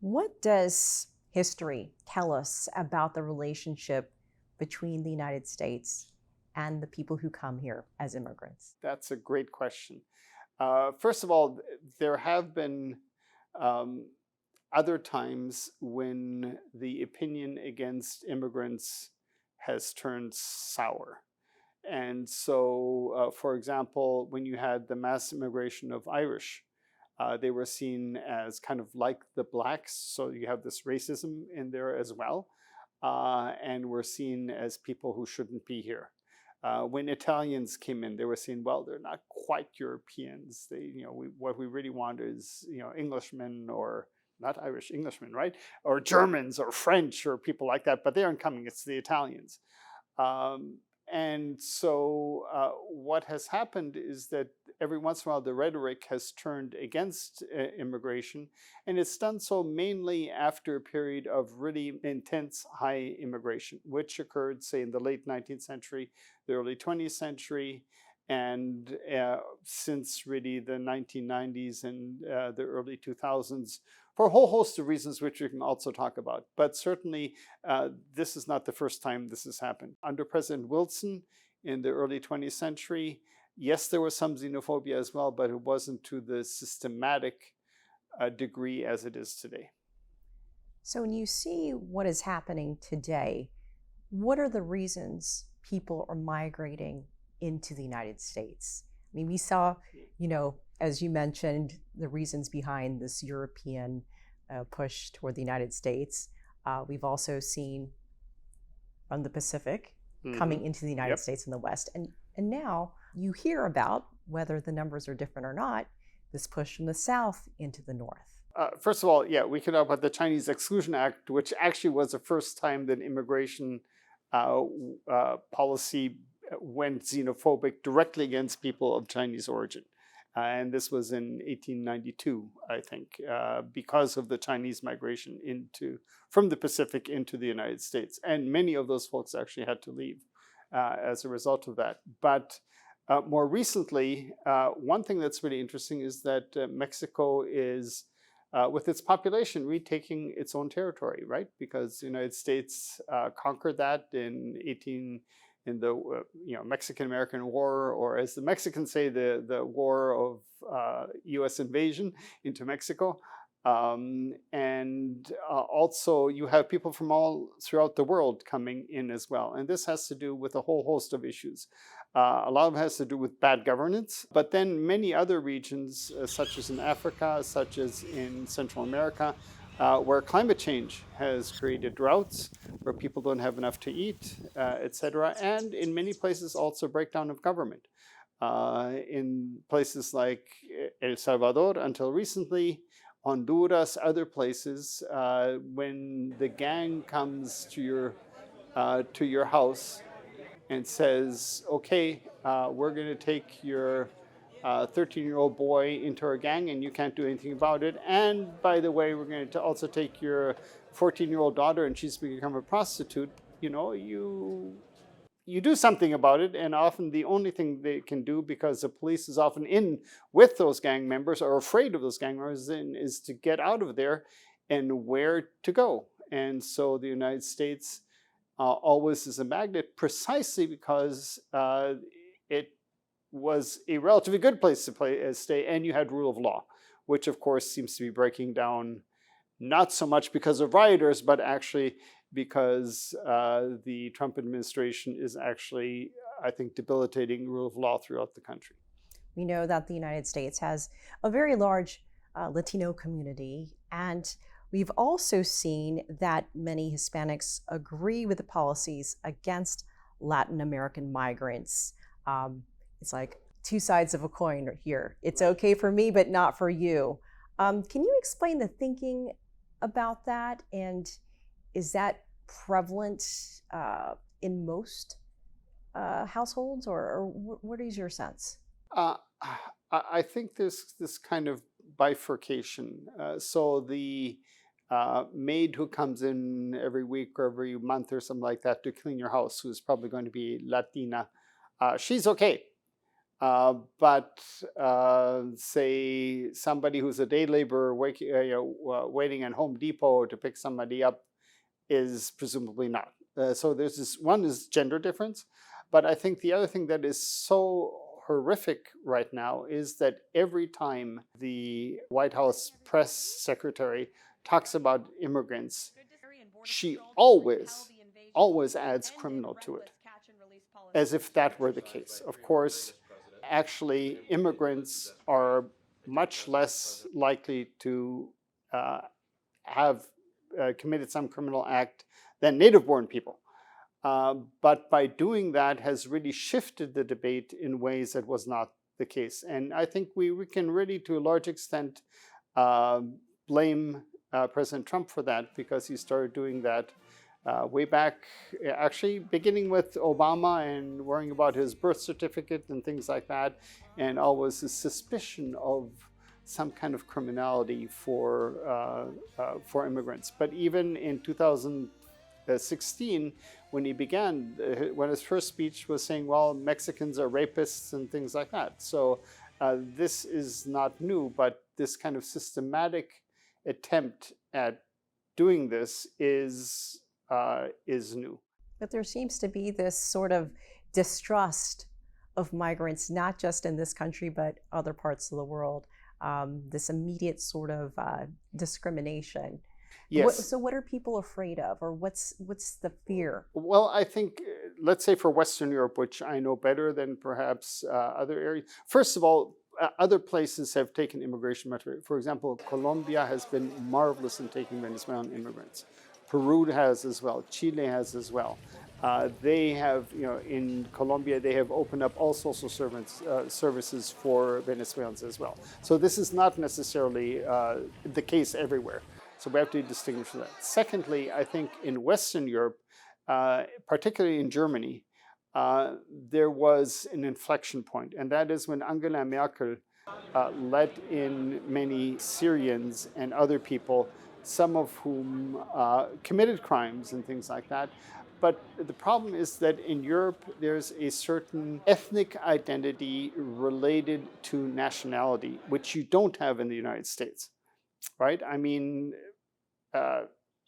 What does history tell us about the relationship between the United States and the people who come here as immigrants? That's a great question. First of all, there have been um, other times when the opinion against immigrants has turned sour. And so, for example, when you had the mass immigration of Irish, they were seen as kind of like the blacks. So you have this racism in there as well. And were seen as people who shouldn't be here. When Italians came in, they were saying, well, they're not quite Europeans. What we really want is, Englishmen, or not Irish, Englishmen, right? Or Germans or French or people like that, but they aren't coming, it's the Italians. And so what has happened is that every once in a while the rhetoric has turned against immigration, and it's done so mainly after a period of really intense high immigration, which occurred, say, in the late 19th century, the early 20th century, and since really the 1990s and the early 2000s, for a whole host of reasons which we can also talk about. But certainly this is not the first time this has happened. Under President Wilson in the early 20th century, yes, there was some xenophobia as well, but it wasn't to the systematic degree as it is today. So when you see what is happening today, what are the reasons people are migrating into the United States? I mean, we saw, as you mentioned, the reasons behind this European push toward the United States. We've also seen from the Pacific coming into the United States and the West. And now you hear about, whether the numbers are different or not, this push from the South into the North. First of all, yeah, we can talk about the Chinese Exclusion Act, which actually was the first time that immigration policy went xenophobic directly against people of Chinese origin. And this was in 1892, I think, because of the Chinese migration from the Pacific into the United States. And many of those folks actually had to leave as a result of that. But more recently, one thing that's really interesting is that Mexico is, with its population, retaking its own territory, right? Because the United States conquered that in the Mexican-American War, or as the Mexicans say, the war of U.S. invasion into Mexico. And also you have people from all throughout the world coming in as well. And this has to do with a whole host of issues. A lot of it has to do with bad governance, but then many other regions, such as in Africa, such as in Central America, where climate change has created droughts, where people don't have enough to eat, etc. And in many places also breakdown of government. In places like El Salvador until recently, Honduras, other places, when the gang comes to your house and says, okay, we're going to take your 13-year-old boy into our gang and you can't do anything about it. And by the way, we're going to also take your 14-year-old daughter and she's become a prostitute. You do something about it, and often the only thing they can do, because the police is often in with those gang members or afraid of those gang members, is to get out of there and where to go. And so the United States always is a magnet, precisely because it was a relatively good place to stay, and you had rule of law, which of course seems to be breaking down, not so much because of rioters, but actually because the Trump administration is actually, I think, debilitating rule of law throughout the country. We know that the United States has a very large Latino community, and we've also seen that many Hispanics agree with the policies against Latin American migrants. It's like two sides of a coin here. It's okay for me, but not for you. Can you explain the thinking about that? And is that prevalent in most households, or what is your sense? I think there's this kind of bifurcation. So the maid who comes in every week or every month or something like that to clean your house, who's probably going to be Latina, she's okay. But say somebody who's a day laborer waiting at Home Depot to pick somebody up is presumably not. So there's this one is gender difference, but I think the other thing that is so horrific right now is that every time the White House press secretary talks about immigrants, she always adds criminal to it, as if that were the case. Of course, actually, immigrants are much less likely to have committed some criminal act than native-born people. But by doing that has really shifted the debate in ways that was not the case. And I think we can really, to a large extent, blame President Trump for that, because he started doing that way back, actually beginning with Obama and worrying about his birth certificate and things like that, and always a suspicion of some kind of criminality for immigrants. But even in 2016, when he began, when his first speech was saying, well, Mexicans are rapists and things like that. So this is not new, but this kind of systematic attempt at doing this is new. But there seems to be this sort of distrust of migrants, not just in this country, but other parts of the world. This immediate sort of discrimination. Yes. So what are people afraid of, or what's the fear? Well, I think, let's say for Western Europe, which I know better than perhaps other areas. First of all, other places have taken immigration measures. For example, Colombia has been marvelous in taking Venezuelan immigrants. Peru has as well. Chile has as well. They have, in Colombia, they have opened up all social services for Venezuelans as well. So this is not necessarily the case everywhere. So we have to distinguish that. Secondly, I think in Western Europe, particularly in Germany, there was an inflection point, and that is when Angela Merkel let in many Syrians and other people, some of whom committed crimes and things like that. But the problem is that in Europe, there's a certain ethnic identity related to nationality, which you don't have in the United States, right? I mean,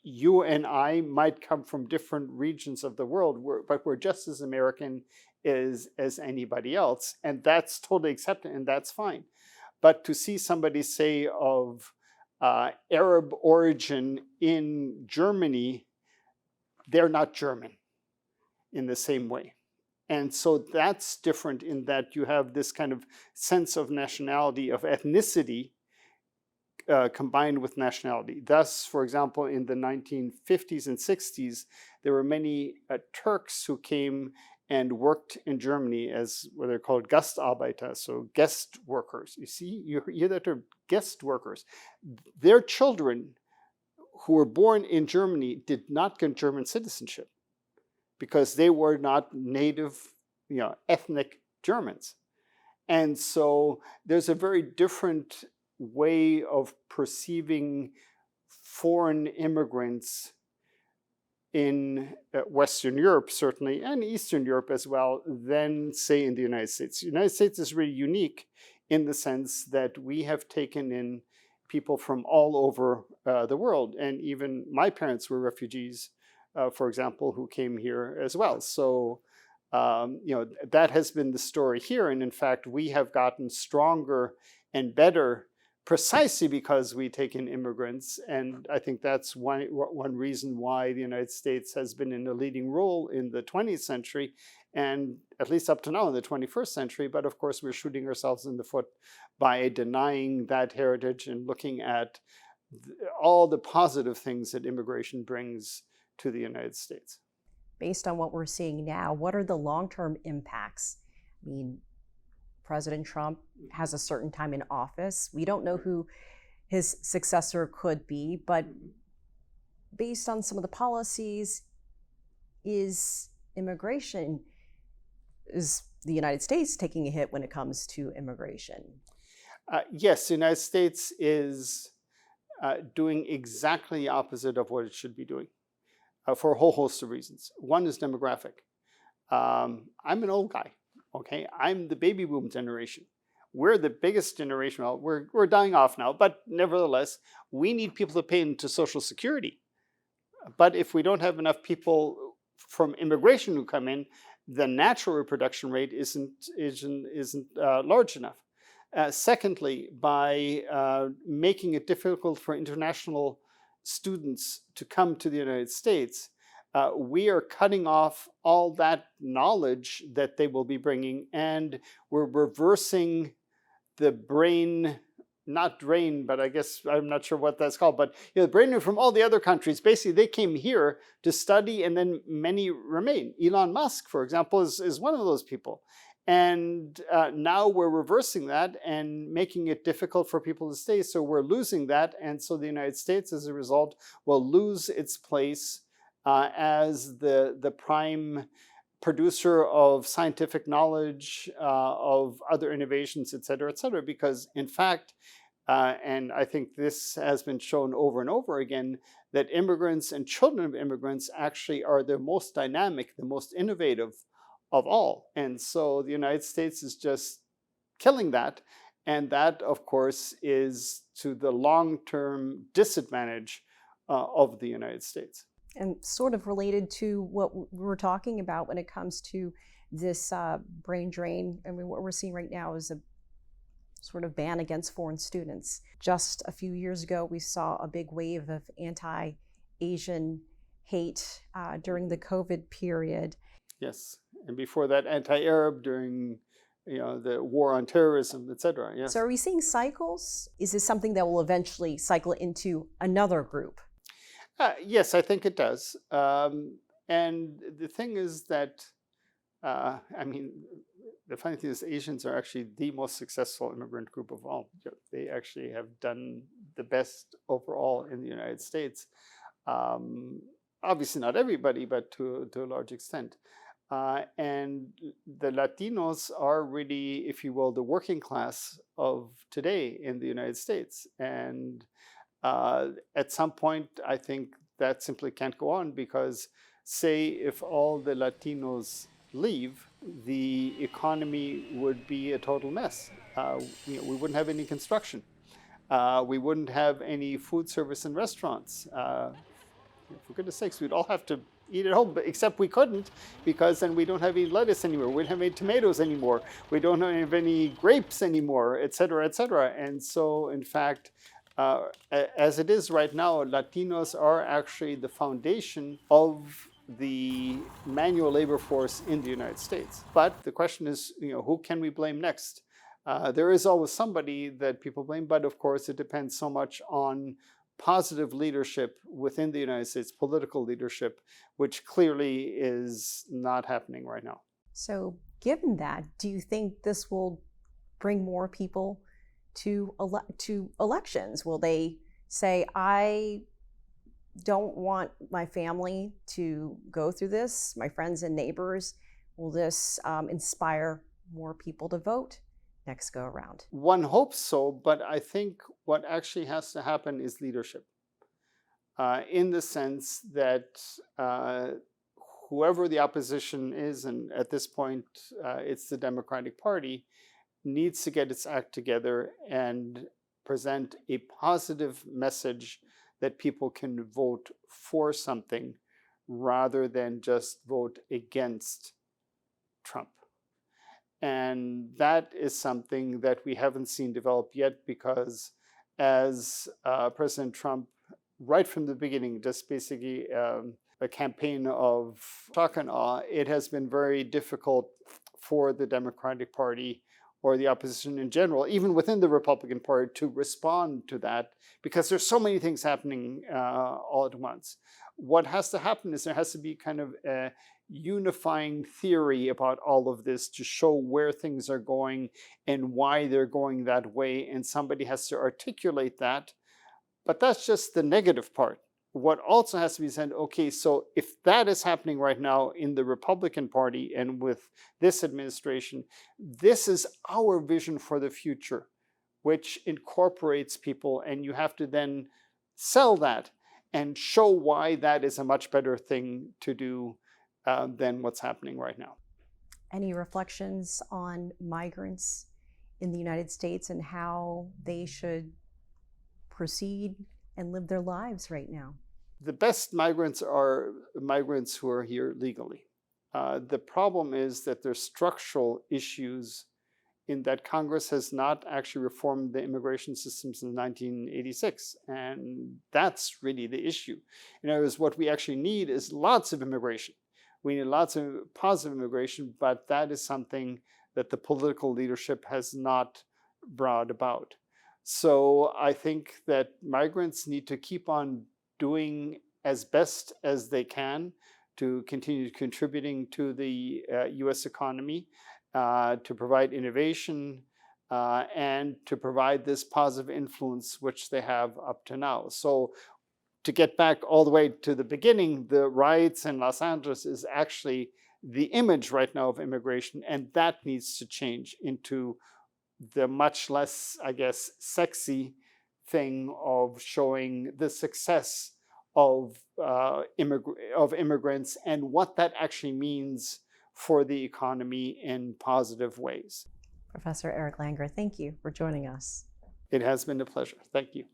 you and I might come from different regions of the world, but we're just as American as anybody else. And that's totally accepted, and that's fine. But to see somebody say of Arab origin in Germany, they're not German in the same way. And so that's different in that you have this kind of sense of nationality, of ethnicity, combined with nationality. Thus, for example, in the 1950s and 60s, there were many Turks who came and worked in Germany as what they're called Gastarbeiter, so guest workers. You see, you hear that term, guest workers. Their children who were born in Germany did not get German citizenship because they were not native, ethnic Germans. And so there's a very different way of perceiving foreign immigrants in Western Europe, certainly, and Eastern Europe as well, than, say, in the United States. The United States is really unique in the sense that we have taken in people from all over the world. And even my parents were refugees, for example, who came here as well. So, that has been the story here. And in fact, we have gotten stronger and better precisely because we take in immigrants. And I think that's one reason why the United States has been in a leading role in the 20th century, and at least up to now in the 21st century. But of course, we're shooting ourselves in the foot by denying that heritage and looking at all the positive things that immigration brings to the United States. Based on what we're seeing now, what are the long-term impacts? I mean, President Trump has a certain time in office. We don't know who his successor could be, but based on some of the policies, is the United States taking a hit when it comes to immigration? Yes, the United States is doing exactly the opposite of what it should be doing for a whole host of reasons. One is demographic. I'm an old guy. Okay, I'm the baby boom generation. We're the biggest generation. Well, we're dying off now, but nevertheless, we need people to pay into Social Security. But if we don't have enough people from immigration who come in, the natural reproduction rate isn't large enough. Secondly, by making it difficult for international students to come to the United States, we are cutting off all that knowledge that they will be bringing, and we're reversing the brain, not drain, but I guess I'm not sure what that's called, but the brain from all the other countries. Basically, they came here to study, and then many remain. Elon Musk, for example, is one of those people. And now we're reversing that and making it difficult for people to stay. So we're losing that. And so the United States, as a result, will lose its place as the prime producer of scientific knowledge, of other innovations, et cetera, because in fact, and I think this has been shown over and over again, that immigrants and children of immigrants actually are the most dynamic, the most innovative of all. And so the United States is just killing that. And that, of course, is to the long-term disadvantage of the United States. And sort of related to what we were talking about when it comes to this brain drain. I mean, what we're seeing right now is a sort of ban against foreign students. Just a few years ago, we saw a big wave of anti-Asian hate during the COVID period. Yes, and before that, anti-Arab during the war on terrorism, et cetera. Yes. So are we seeing cycles? Is this something that will eventually cycle into another group? Yes, I think it does. And the thing is that, I mean, the funny thing is Asians are actually the most successful immigrant group of all. They actually have done the best overall in the United States. Obviously not everybody, but to a large extent. And the Latinos are really, if you will, the working class of today in the United States. And at some point, I think that simply can't go on because, say, if all the Latinos leave, the economy would be a total mess. We wouldn't have any construction. We wouldn't have any food service and restaurants. For goodness sakes, we'd all have to eat at home, but except we couldn't because then we don't have any lettuce anymore. We don't have any tomatoes anymore. We don't have any grapes anymore, et cetera, et cetera. And so, in fact, as it is right now, Latinos are actually the foundation of the manual labor force in the United States. But the question is, who can we blame next? There is always somebody that people blame, but of course it depends so much on positive leadership within the United States, political leadership, which clearly is not happening right now. So given that, do you think this will bring more people to elections? Will they say, I don't want my family to go through this, my friends and neighbors? Will this inspire more people to vote next go around? One hopes so, but I think what actually has to happen is leadership. In the sense that whoever the opposition is, and at this point it's the Democratic Party, needs to get its act together and present a positive message that people can vote for something rather than just vote against Trump. And that is something that we haven't seen develop yet because as President Trump, right from the beginning, just basically a campaign of shock and awe, it has been very difficult for the Democratic Party or the opposition in general, even within the Republican Party, to respond to that because there's so many things happening all at once. What has to happen is there has to be kind of a unifying theory about all of this to show where things are going and why they're going that way, and somebody has to articulate that. But that's just the negative part. What also has to be said, okay, so if that is happening right now in the Republican Party and with this administration, this is our vision for the future, which incorporates people, and you have to then sell that and show why that is a much better thing to do than what's happening right now. Any reflections on migrants in the United States and how they should proceed and live their lives right now? The best migrants are migrants who are here legally. The problem is that there's structural issues in that Congress has not actually reformed the immigration system since 1986. And that's really the issue. In other words, what we actually need is lots of immigration. We need lots of positive immigration, but that is something that the political leadership has not brought about. So I think that migrants need to keep on doing as best as they can to continue contributing to the US economy, to provide innovation, and to provide this positive influence which they have up to now. So to get back all the way to the beginning, the riots in Los Angeles is actually the image right now of immigration, and that needs to change into the much less, I guess, sexy thing of showing the success of immigrants and what that actually means for the economy in positive ways. Professor Erick Langer, thank you for joining us. It has been a pleasure. Thank you.